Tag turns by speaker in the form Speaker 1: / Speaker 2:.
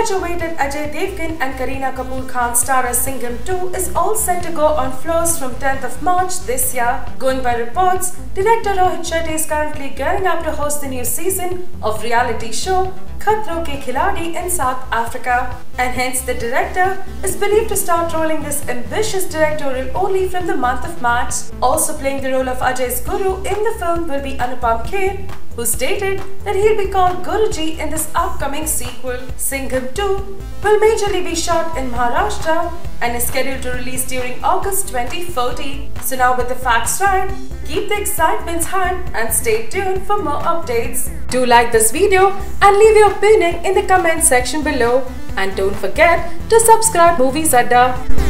Speaker 1: much awaited Ajay Devgan and Kareena Kapoor Khan starrer Singham 2 is all set to go on floors from 10th of March this year. Going by reports, director Rohit Shetty is currently gearing up to host the new season of reality show Khatron Ke Khiladi in South Africa, and hence the director is believed to start rolling this ambitious directorial only from the month of March. Also playing the role of Ajay's guru in the film will be Anupam Kher, who stated that he'll be called Guruji in this upcoming sequel. Singham 2 will majorly be shot in Maharashtra and is scheduled to release during August 2014. So now with the facts right, keep the excitements high and stay tuned for more updates. Do like this video and leave your opinion in the comment section below. And don't forget to subscribe Movies Adda.